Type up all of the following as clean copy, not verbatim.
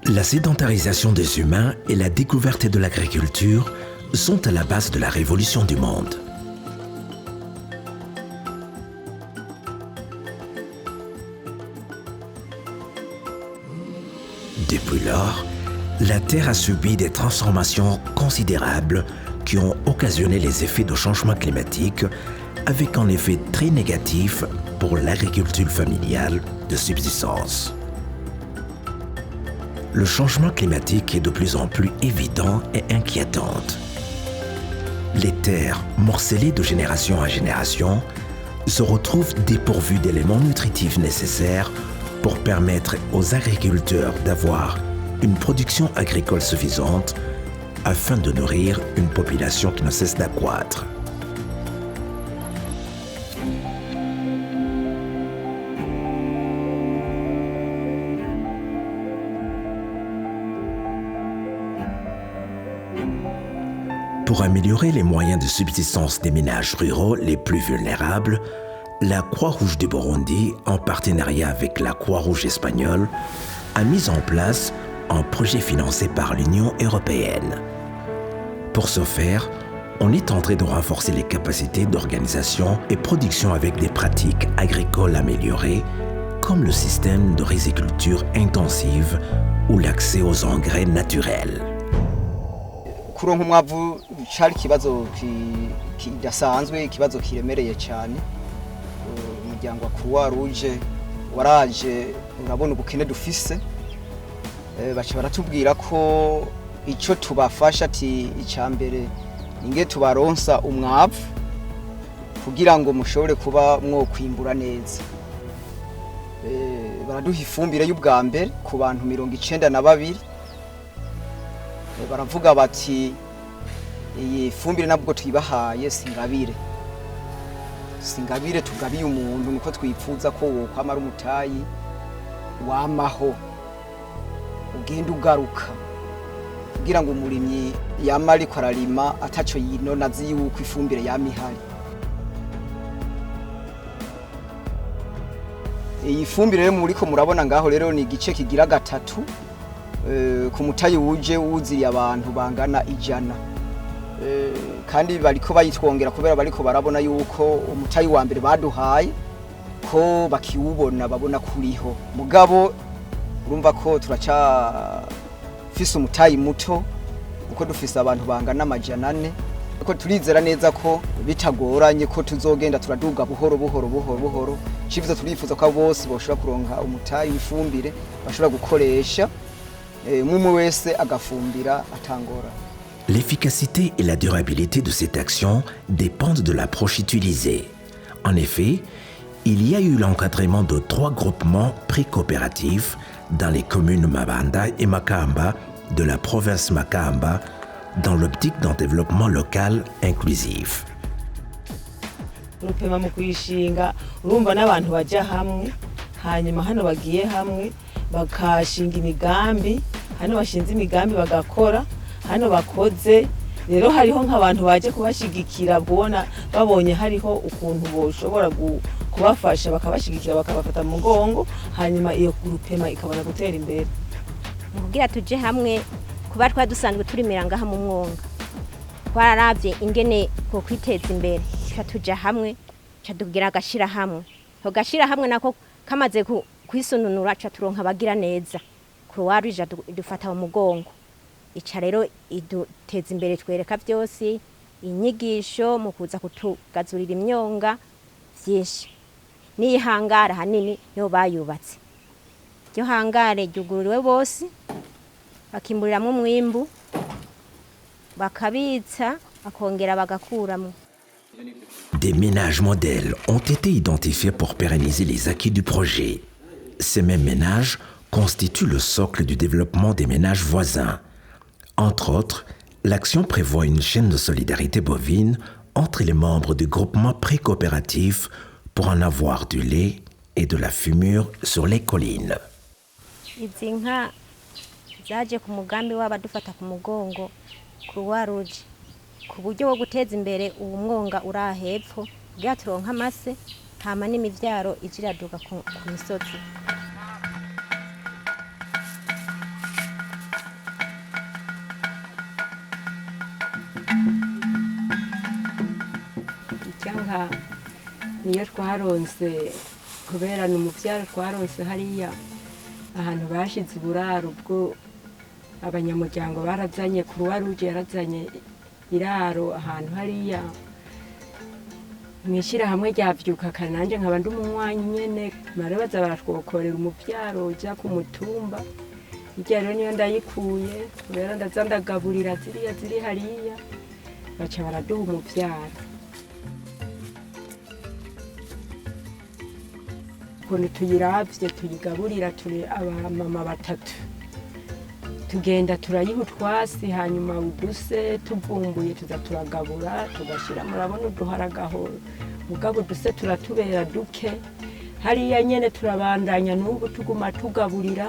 La sédentarisation des humains et la découverte de l'agriculture sont à la base de la révolution du monde. Depuis lors, la Terre a subi des transformations considérables qui ont occasionné les effets de changement climatique, avec un effet très négatif pour l'agriculture familiale de subsistance. Le changement climatique est de plus en plus évident et inquiétant. Les terres, morcelées de génération en génération, se retrouvent dépourvues d'éléments nutritifs nécessaires pour permettre aux agriculteurs d'avoir une production agricole suffisante afin de nourrir une population qui ne cesse d'accroître. Pour améliorer les moyens de subsistance des ménages ruraux les plus vulnérables, la Croix-Rouge du Burundi, en partenariat avec la Croix-Rouge espagnole, a mis en place un projet financé par l'Union européenne. Pour ce faire, on est en train de renforcer les capacités d'organisation et production avec des pratiques agricoles améliorées, comme le système de riziculture intensive ou l'accès aux engrais naturels. Kuronka umwavu cari kibazo kidasanzwe, ikibazo kiremereye cyane. Umuryango wa Croix-Rouge waraje urabona ubukene dufise, baca baratubwira ko ico tubafasha ati icambere inge tubaronsa umwavu kugira ngo mushobore kuba mwokwimbura neza. Baraduha ifumbire y'ubwa mbere ku bantu 92. Baravuga bati iyi fumbire nabwo twibahaye singabire tugabiye umuntu niko twipfuza ko wokwama ari umutayi wamaho ugenda ugaruka kugira ngo umurimyi yama ariko ararima ataco yinona azi yuko ifumbire yamihari. Iyi fumbire rero muriko murabona ngaho rero ni igice kigira gatatu ku mutayi wuje wuziriye abantu bangana 100, kandi bariko bayitwongera kubera bariko barabona yuko umutayi wa mbere baduhaye ko bakiwubona babona kuriho. Mugabo urumva ko turaca fise umutayi muto uko dufise abantu bangana 400, ko turizera neza ko bitagoranye ko tuzogenda turaduga buhoro. Civyo turifuza ko bose boshobora kuronka umutayi w'ifumbire bashobora gukoresha mumwe wese agafumbira atangora. L'efficacité et la durabilité de cette action dépendent de l'approche utilisée. En effet, il y a eu l'encadrement de 3 groupements pré-coopératifs dans les communes Mabanda et Makamba de la province Makamba dans l'optique d'un développement local inclusif. Urupema mu kuyishinga urumva n'abantu bajya hamwe, hanyuma hano bagiye hamwe bakashinga imigambi, hano bashinze imigambi bagakora, hano bakoze rero hariho nk'abantu baje kubashigikira babonye hariho ukuntu boshobora kubafasha bakabashigikira bakabafata mu mugongo, hanyuma iyo urupema ikabona gutera imbere. Mugira tuje hamwe kuba twadusanzwe turimira ngaha mu mwonga, twararavye ingene ko kwiteza imbere, tuja hamwe tugira agashira hamwe, ho gashira hamwe nako kamaze kwisununura turonka abagira neza. Croix-Rouge idufata mu mugongo, ica rero iduteza imbere, twereka byose inyigisho mu kuza kutugazurira imyonga byinshi. N'ihangara hanini yo bayubatse, ryo hangare ryugururiwe bose bakimburiramwe umwimbu bakabitsa akongera bagakuramo. Des ménages modèles ont été identifiés pour pérenniser les acquis du projet. Ces mêmes ménages constituent le socle du développement des ménages voisins. Entre autres, l'action prévoit une chaîne de solidarité bovine entre les membres du groupement pré-coopératif pour en avoir du lait et de la fumure sur les collines. Izi nka zaje ku mugambi w'abadufata ku mugongo Croix-Rouge ku buryo bwo guteza imbere uwo mwonga urahepfo kugira turonka amase hama n'imivyaro ijiraduka ku misozi. inka niyo twaronse kubera ni umuvyaro twaronse hariya ahantu bashize uburaro ubwo abanyamuryango barazanye Croix Rouge yarazanye iraro ahantu hariya mwishirahamwe ryavyuka kare nanje nkaba ndi umunywanyi nyene marabaza baratwokorera umuvyaro uja ku mutumba irya rero niyo ndayikuye kubera ndaza ndagaburira ziriya ziri hariya baca baraduha umuvyaro ukuntu tuyiravye tuyigaburira turi abamama batatu tugenda turayiha utwasi hanyuma uduse tuvumbuye tuza turagabura tugashira murabona uduharagaho mugabo uduse turatubera duke hariya nyene turabandanya n'ubu tuguma tugaburira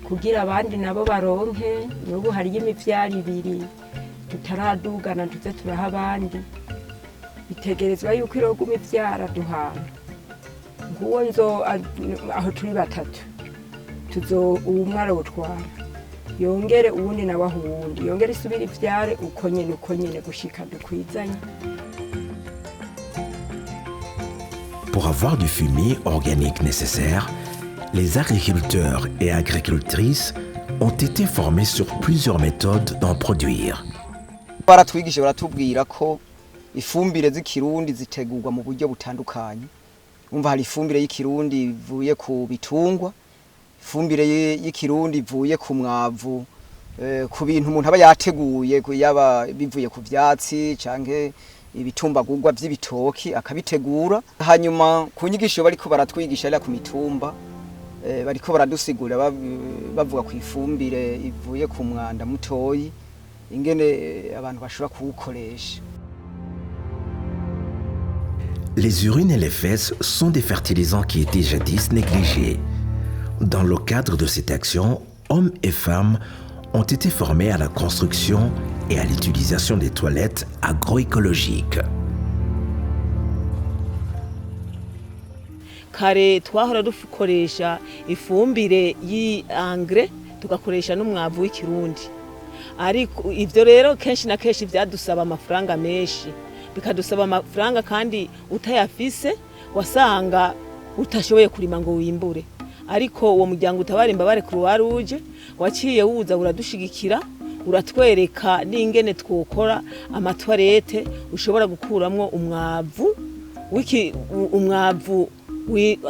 kugira abandi nabo baronke n'ubu hariyo imivyaro ibiri tutaradugana tuze turaha abandi bitegerezwa yuko iroguma ivyara duhana nguwo nzo aho turi batatu tuzo umwe arotwara yongere uwundi nawe aho uwundi yongere isubire ivyare uko nyene gushika dukwizanye. Pour avoir du fumier organique nécessaire, les agriculteurs et agricultrices ont été formés sur plusieurs méthodes d'en produire. Baratwigisha baratubwira ko ifumbire z'ikirundi zitegurwa mu buryo butandukanye. Umva hari ifumbire y'ikirundi ivuye ku bitungwa, ifumbire y'ikirundi ivuye ku mwavu, ku bintu umuntu aba yateguye yaba bivuye ku vyatsi canke ibitumbagurwa vy'ibitoki akabitegura. Hanyuma ku nyigisho bariko baratwigisha ari ku mitumba bariko baradusigura bavuga ku ifumbire ivuye ku mwanda mutoyi ingene abantu bashobora kuwukoresha. Les urines et les fesses sont des fertilisants qui étaient jadis négligés. Dans le cadre de cette action, hommes et femmes ont été formés à la construction et à l'utilisation des toilettes agroécologiques. Kare twahora dukoresha ifumbire y'angre tugakoresha n'umwavu w'ikirundi. Ariko ivyo rero kenshi na kenshi vyadusaba amafaranga menshi. Bikadusaba amafaranga kandi utayafise wasanga utashoboye kurima ngo wimbure. Ariko uwo muryango utabara imbabare Croix Rouge waciye wuza uradushigikira uratwereka n'ingene twokora amatwarete ushobora gukuramwo umwavu umwavu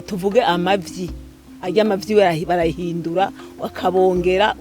tuvuge amavyi ajya amavyi barahindura akabongera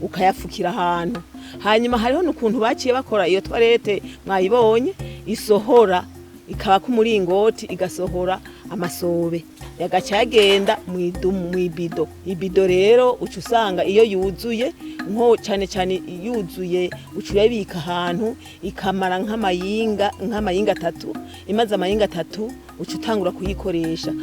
ukayafukira ahantu. Hanyuma hariho n'ukuntu baciye bakora iyo twarete mwayibonye isohora ikaba ku muringoti igasohora amasobe yagaca yagenda mw'ibido. Ibido rero uca usanga iyo yuzuye nko cyane cyane yuzuye uca uyabika ahantu ikamara nk'amayinga 3 imaze amayinga 3 uca utangura kuyikoresha.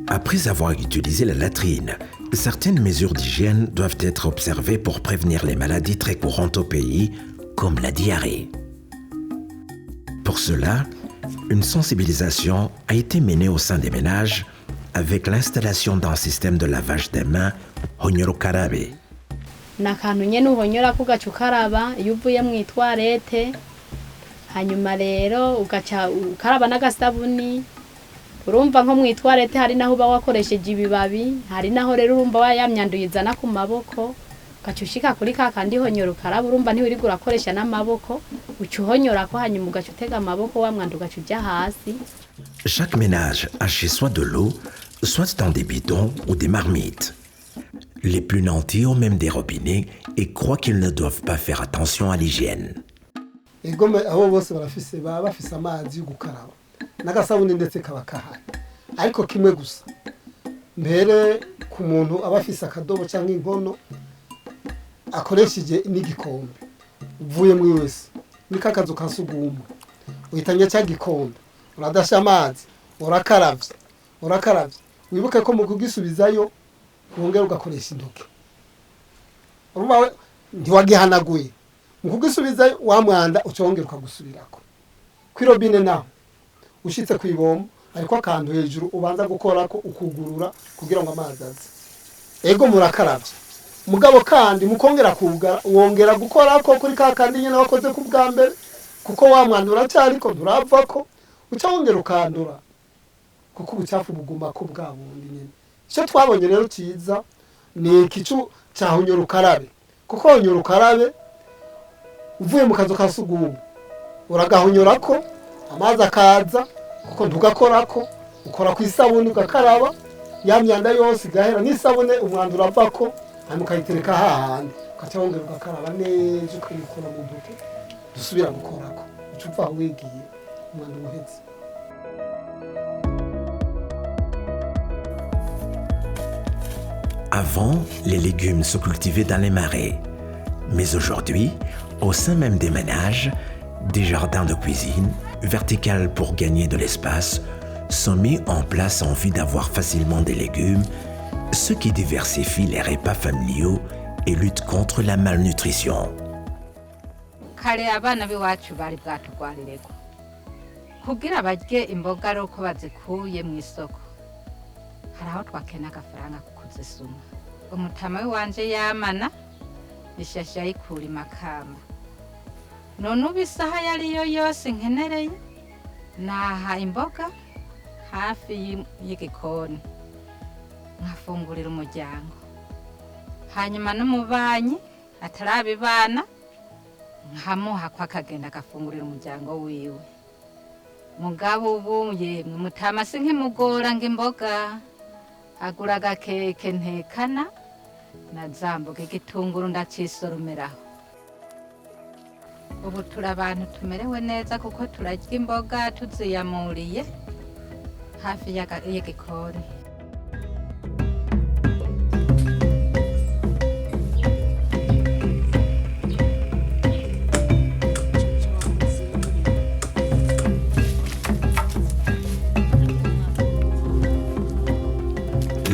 Après avoir utilisé la latrine, certaines mesures d'hygiène doivent être observées pour prévenir les maladies très courantes au pays, comme la diarrhée. Pour cela, une sensibilisation a été menée au sein des ménages avec l'installation d'un système de lavage des mains honyorokarabe. Nakantu nyene uhonyora kugaca ukaraba iyo uvuye mu itwarete hanyuma rero ugaca ukaraba n'agasabuni. Urumva nko mu itwarete hari naho uba wakoresheje ibibabi, hari naho rero urumva wayamyanduyizana ku maboko gacushika kuri kakandi honyora ukaraba urumva ntiwiri gurakoresha n'amaboko ucuhonyora ko hanyuma ugaca utega amaboko wamwanda ugaca uja hasi. Chaque ménage a chez soi de l'eau, soit dans des bidons ou des marmites. Les plus nantis ont même des robinets et croient qu'ils ne doivent pas faire attention à l'hygiène. Egome abo bose barafise bafise amazi yo gukaraba n'agasabuni ndetse kaba kahari ariko kimwe gusa mbere ku muntu abafise akadobo cyangwa inkono akoresheje n'igikombe uvuye muri wese muri kakazu kasuguma uhitanye cya gikombe uradasha amazi urakaravye wibuke ko mu kugisubizayo wongera ugakoresha intoki urumva ntiwagihanaguye mu kugisubiza wa mwanda ucongera ukagusubirako kw'irobine naho ushitse kw'ibombo ariko akantu hejuru ubanza gukorako ukugurura kugira ngo amazi aze ego murakaravye mugabo kandi mukongera kugara wongera gukorako kuri ka kandi nyene wakoze ku bwa mbere kuko wa mwanda uracyariko nturavako uca wongera ukandura kuko ubucafu buguma ko bwa bundi nyene icyo twabonye rero cyiza ni ikicu cyahunyura ukarabe kuko hunyura ukarabe uvuye mu kazu ka sugumwe uragahunyurako amazi akaza kuko ntugakorako ukora ku isabune ugakaraba ya myanda yose igahera n'isabune umwanda uravako hanyuma ukayitereka hahandi ugaca wongera ugakaraba neza ukayikura mu ntoki dusubira gukorako uca upfa aho wigiye umwanda umuhetse. Avant, les légumes se cultivaient dans les marais. Mais aujourd'hui, au sein même des ménages, des jardins de cuisine, verticales pour gagner de l'espace, sont mis en place en vue d'avoir facilement des légumes, ce qui diversifie les repas familiaux et lutte contre la malnutrition. Kare abana b'iwacu bari bwatugwarireko kugira barye imboga ari uko bazikuye mu isoko hari aho twakena agafaranga ko kuzisuma umutama w'iwanje yamana ishasha yikura imakamba none ubu isaha yariyo yose nkenereye naha imboga hafi y'igikoni nkafungurira umuryango hanyuma n'umubanyi atarabibana nkamuha ko akagenda agafungurira umuryango wiwe mugabo ubu yemwe mutama si nkimugora ngo imboga agura agakeke ntekana na zamboga igitunguru ndacisoromeraho ubu turi abantu tumerewe neza kuko turarya imboga tuziyamuriye hafi y'igikoni.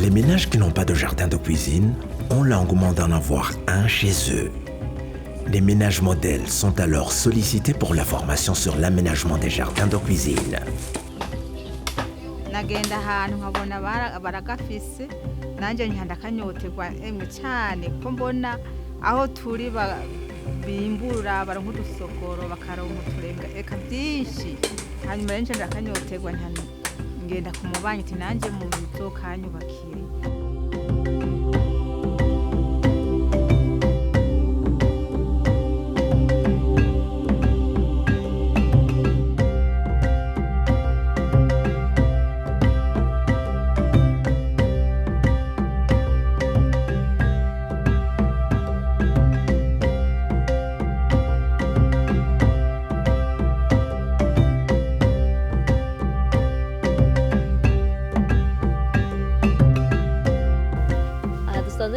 Les ménages qui n'ont pas de jardin de cuisine ont l'engouement d'en avoir un chez eux. Les ménages modèles sont alors sollicités pour la formation sur l'aménagement des jardins de cuisine. Nagenda ahantu nkabona baragafise nanje nkandakanyoterwa emwe cyane ko mbona aho turi bimbura baronka udusogoro bakaronka uturenga eka byinshi hanyuma rero ndakanyoterwa ngenda kumubanyi ati nanje mu bizokanyubakire.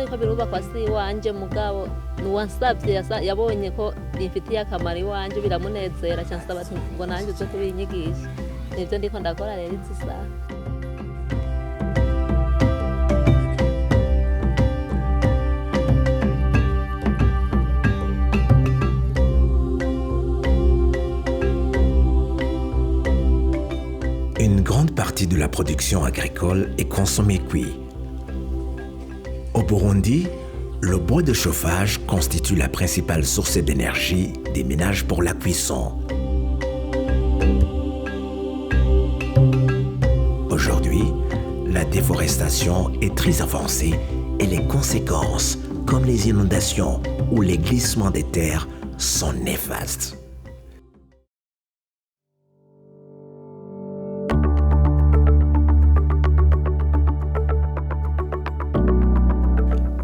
ko birubakwa si iwanje mugabo nuwansabye yabonye ko bimfitiye akamaro iwanje biramunezera cyangwa nsaba ati ngo nanjye uze kubinyigisha nibyo ndiko ndakora rero izi saha. Une grande partie de la production agricole est consommée cuit. Au Burundi, le bois de chauffage constitue la principale source d'énergie des ménages pour la cuisson. Aujourd'hui, la déforestation est très avancée et les conséquences, comme les inondations ou les glissements des terres, sont néfastes.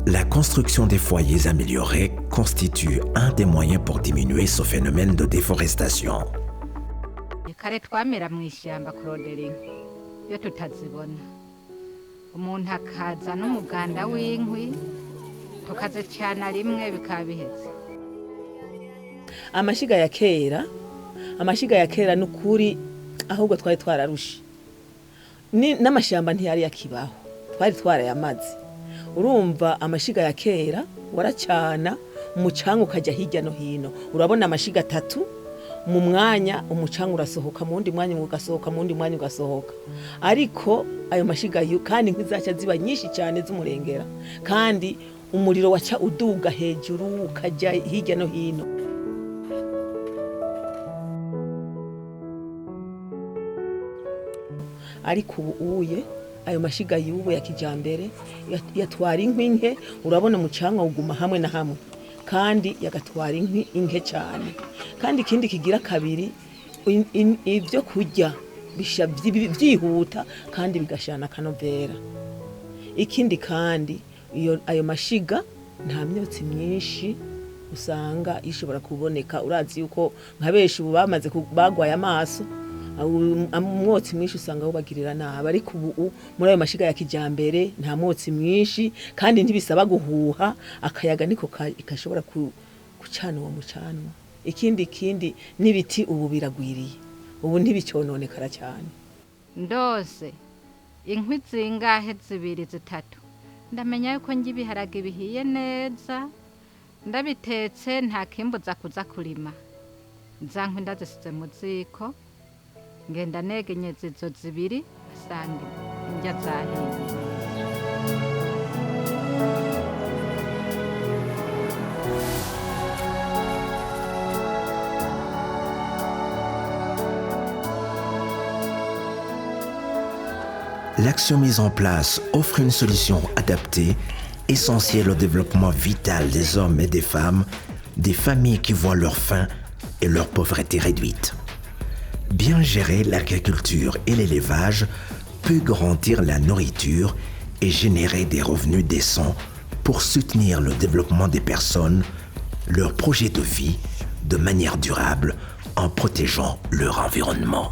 La construction des foyers améliorés constitue un des moyens pour diminuer ce phénomène de déforestation. Kare twamera mu ishyamba kurondera inkwi iyo tutazibona umuntu akaza n'umuganda w'inkwi tukazicana rimwe bikaba biheze. Amashiga ya kera n'ukuri ahubwo twari twararushe n'amashyamba ntiyari yakibaho twari twarayamaze. Urumva amashiga ya kera waracana umucanga ukajya hirya no hino. Urabona amashiga 3 mu mwanya umucanga urasohoka, mu wundi mwanya ugasohoka, mu wundi mwanya ugasohoka. Ariko ayo mashiga kandi nk'izaca ziba nyinshi cyane z'umurengera, kandi umuriro waca uduga hejuru ukajya hirya no hino. Ariko ubu ayo mashiga y'ubu ya kijambere yatwara inkwi nke, urabona umucanga uguma hamwe na hamwe, kandi yagatwara inkwi nke cyane. Kandi ikindi kigira kabiri, ibyo kurya bisha byihuta kandi bigashana kanovera. Ikindi kandi ayo mashiga nta myotsi myinshi usanga ishobora kuboneka. Urazi yuko nka benshi ubu bamaze bagwaye amaso, umwotsi mwinshi usanga ubagirira nabi. Ariko ubu muri ayo mashiga ya kijambere nta mwotsi mwinshi, kandi ntibisaba guhuha, akayaga niko kashobora gucana uwo mucanwa. Ikindi n'ibiti ubu biragwiriye, ubu ntibicononekara cyane. Ndose inkwi zingahe 2 3 ndamenya yuko ngi biharage bihiye neza, ndabitetse nta kimbuza kuza kurima. Nzankwi ndazisize mu ziko, ngenda negenyeze izo 2 asanga indya zahiye. L'action mise en place offre une solution adaptée, essentielle au développement vital des hommes et des femmes, des familles qui voient leur faim et leur pauvreté réduite. Bien gérer l'agriculture et l'élevage peut garantir la nourriture et générer des revenus décents pour soutenir le développement des personnes, leur projet de vie de manière durable en protégeant leur environnement.